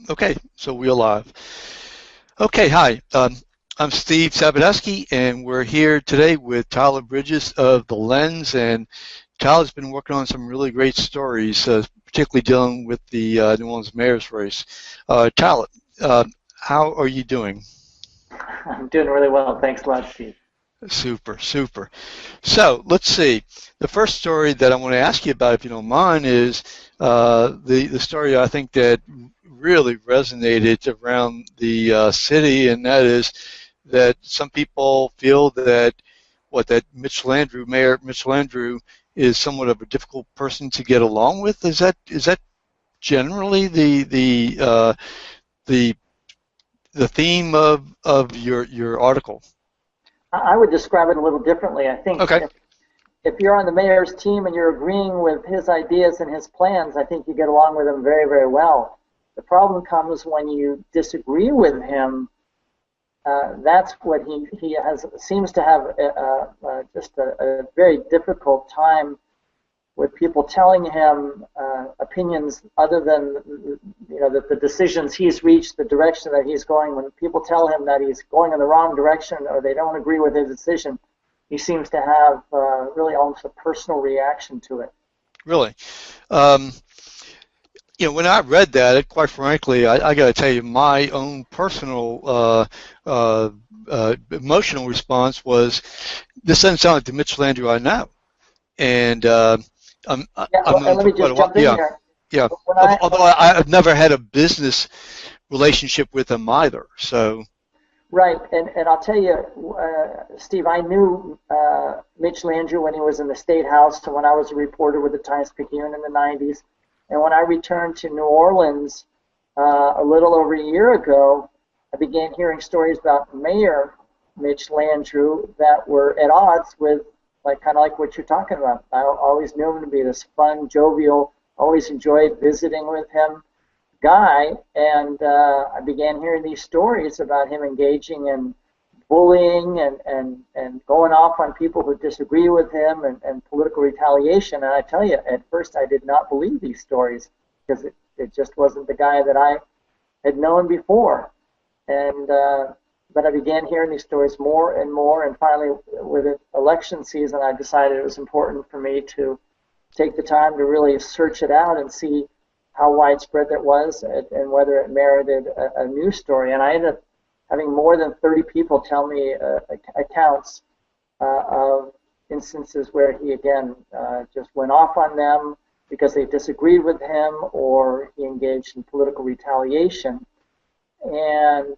Okay, so we're live. Okay, hi. I'm Steve Sabadeski, and we're here today with Tyler Bridges of The Lens. And Tyler's been working on some really great stories, particularly dealing with the New Orleans mayor's race. Tyler, uh, how are you doing? I'm doing really well. Thanks a lot, Steve. Super, super. So let's see. The first story that I want to ask you about, if you don't mind, is the story I think that really resonated around the city, and that is that some people feel that that Mitch Landrieu, Mayor Mitch Landrieu, is somewhat of a difficult person to get along with. Is that generally the the theme of your article? I would describe it a little differently. I think Okay. if you're on the mayor's team and you're agreeing with his ideas and his plans, I think you get along with him very, very well. The problem comes when you disagree with him. That's what he has seems to have just a very difficult time with people telling him opinions other than that the decisions he's reached, the direction that he's going. When people tell him that he's going in the wrong direction or they don't agree with his decision, he seems to have really almost a personal reaction to it. Really. Um, when I read that, quite frankly, I got to tell you, my own personal emotional response was, this doesn't sound like the Mitch Landrieu I know. And Yeah, I've known and him let for me quite a just while. jump in Yeah, here. yeah. When Although I've never had a business relationship with him either. So, Right, and I'll tell you, Steve, I knew Mitch Landrieu when he was in the State House, and when I was a reporter with the Times-Picayune in the 90s. And when I returned to New Orleans a little over a year ago, I began hearing stories about Mayor Mitch Landrieu that were at odds with, like, kind of like what you're talking about. I always knew him to be this fun, jovial, always enjoyed visiting with him guy, and I began hearing these stories about him engaging in bullying and going off on people who disagree with him and political retaliation. And I tell you, at first I did not believe these stories because it just wasn't the guy that I had known before. And but I began hearing these stories more and more, and finally, with the election season, I decided it was important for me to take the time to really search it out and see how widespread that was and whether it merited a news story. And I ended up having more than 30 people tell me accounts of instances where he, again, just went off on them because they disagreed with him or he engaged in political retaliation. And,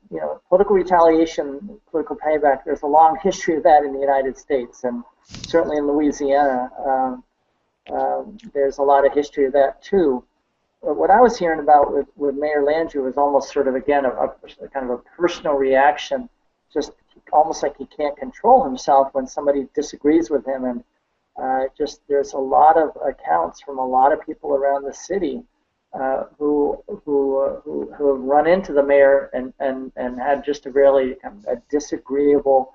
political retaliation, political payback, there's a long history of that in the United States, and certainly in Louisiana, there's a lot of history of that too. But what I was hearing about with Mayor Landrieu was almost sort of, again, a kind of a personal reaction, just almost like he can't control himself when somebody disagrees with him. And just there's a lot of accounts from a lot of people around the city who have run into the mayor and had just a really a disagreeable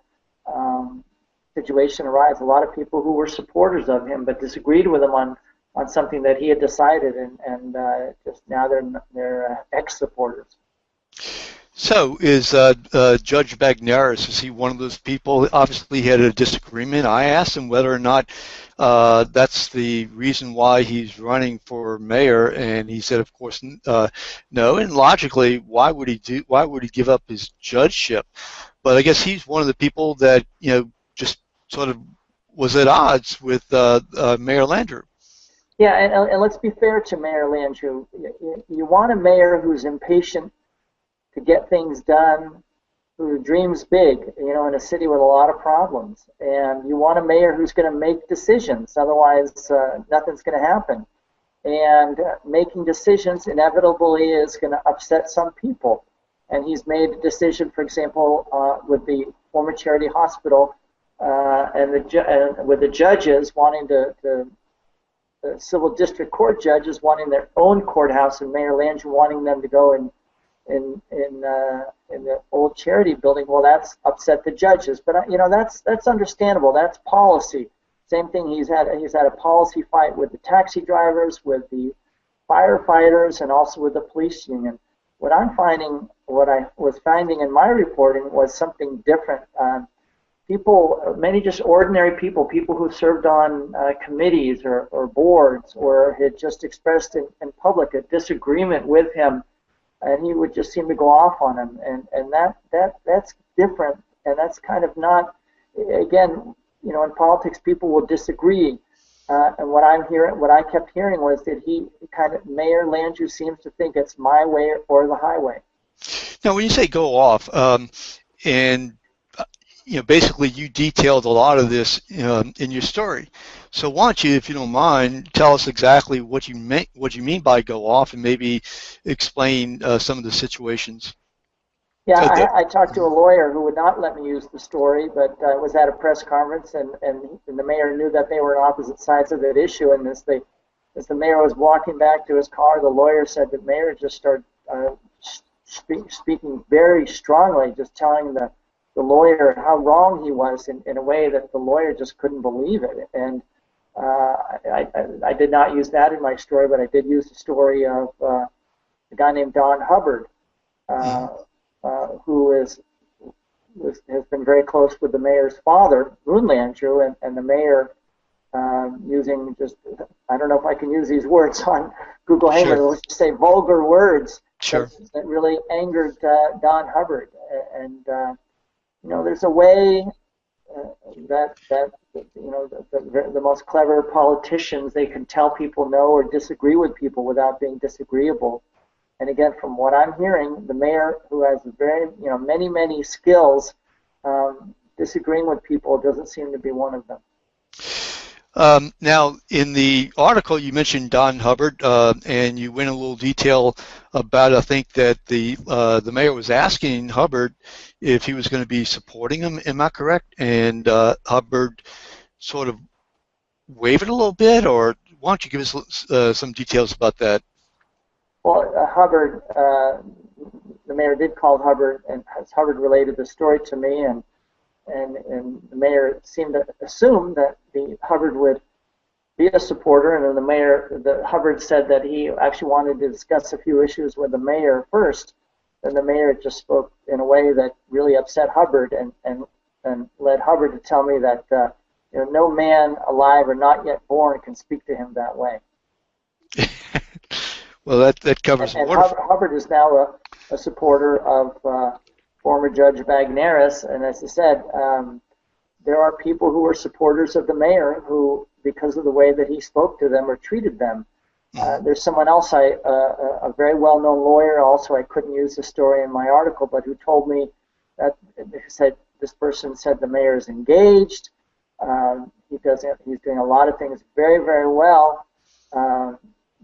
situation arise. A lot of people who were supporters of him but disagreed with him on something that he had decided, and just now they're ex-supporters. so is Judge Bagnaris, is he one of those people? Obviously, he had a disagreement. I asked him whether or not that's the reason why he's running for mayor, and he said, of course, no. And logically, why would he give up his judgeship? But I guess he's one of the people that just sort of was at odds with Mayor Landrieu. Yeah, and let's be fair to Mayor Landrieu. You want a mayor who's impatient to get things done, who dreams big, in a city with a lot of problems. And you want a mayor who's going to make decisions, otherwise nothing's going to happen. And making decisions inevitably is going to upset some people. And he's made a decision, for example, with the former charity hospital and with the judges wanting the civil district court judges wanting their own courthouse, and Mayor Landrieu wanting them to go in the old charity building. Well, that's upset the judges, but that's understandable. That's policy. Same thing. He's had a policy fight with the taxi drivers, with the firefighters, and also with the police union. what I was finding in my reporting was something different. People, many just ordinary people who served on committees or boards, or had just expressed in public a disagreement with him, and he would just seem to go off on him, and that's different, and that's kind of not, again, in politics people will disagree, and what I kept hearing was that Mayor Landrieu seems to think it's my way or the highway. Now, when you say go off, and basically you detailed a lot of this in your story. So why don't you, if you don't mind, tell us exactly what you mean by go off, and maybe explain some of the situations. Yeah, I talked to a lawyer who would not let me use the story, but I was at a press conference, and the mayor knew that they were on opposite sides of that issue. And as the mayor was walking back to his car, the lawyer said the mayor just started speaking very strongly, just telling the lawyer how wrong he was in a way that the lawyer just couldn't believe it. And I did not use that in my story, but I did use the story of a guy named Don Hubbard, who has been very close with the mayor's father, Boone Landrieu, and the mayor using just, I don't know if I can use these words on Google Hangout, let's just say vulgar words that really angered Don Hubbard. And there's a way that the most clever politicians, they can tell people no or disagree with people without being disagreeable. And again, from what I'm hearing, the mayor, who has many skills, disagreeing with people doesn't seem to be one of them. Now, in the article, you mentioned Don Hubbard, and you went in a little detail about, I think, that the mayor was asking Hubbard if he was going to be supporting him. Am I correct? And Hubbard sort of wavered a little bit, or why don't you give us some details about that? Well, Hubbard, the mayor did call Hubbard, and Hubbard related the story to me, and the mayor seemed to assume that Hubbard would be a supporter, and then Hubbard said that he actually wanted to discuss a few issues with the mayor first. Then the mayor just spoke in a way that really upset Hubbard, and led Hubbard to tell me that no man alive or not yet born can speak to him that way. Well, that covers. And Hubbard is now a supporter of former Judge Bagneris, and as I said, there are people who are supporters of the mayor who, because of the way that he spoke to them or treated them. There's someone else, a very well-known lawyer, also I couldn't use the story in my article, but who told me that this person said the mayor is engaged. He's doing a lot of things very, very well,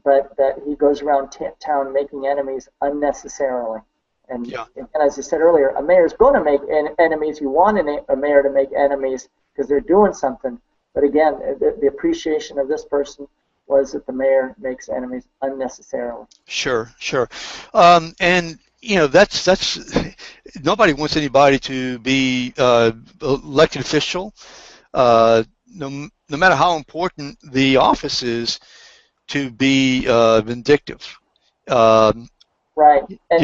but that he goes around town making enemies unnecessarily. And as I said earlier, a mayor's going to make enemies. You want a mayor to make enemies because they're doing something. But again, the appreciation of this person was that the mayor makes enemies unnecessarily. Sure. And that's nobody wants anybody to be elected official, no matter how important the office is, to be vindictive. Right, I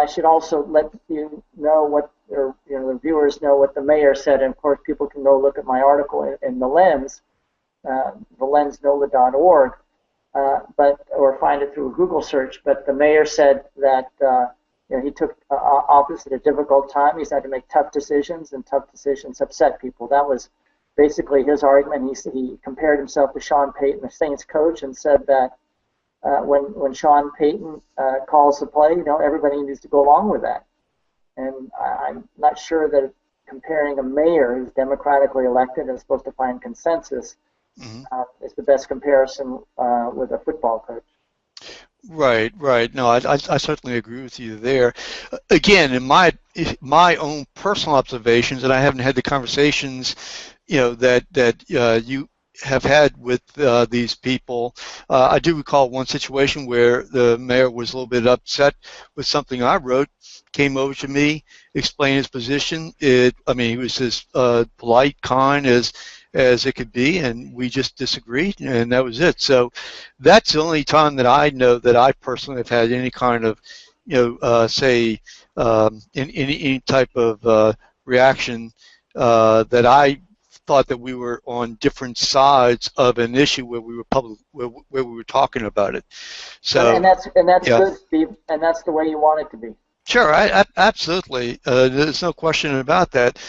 should also let you know the viewers know what the mayor said, and of course people can go look at my article in the Lens, thelensnola.org, or find it through a Google search. But the mayor said that he took office at a difficult time. He's had to make tough decisions, and tough decisions upset people. That was basically his argument. He compared himself to Sean Payton, the Saints coach, and said that when Sean Payton calls the play, everybody needs to go along with that. And I'm not sure that comparing a mayor who's democratically elected and supposed to find consensus is the best comparison with a football coach. Right. No, I certainly agree with you there. Again, in my own personal observations, and I haven't had the conversations, that you have had with these people. I do recall one situation where the mayor was a little bit upset with something I wrote, came over to me, explained his position. He was as polite, kind as as it could be, and we just disagreed, and that was it. So that's the only time that I know that I personally have had any kind of, say, any type of reaction that I thought that we were on different sides of an issue where we were where we were talking about it. So and that's yeah. good, Steve, and that's the way you want it to be. Sure, absolutely. There's no question about that.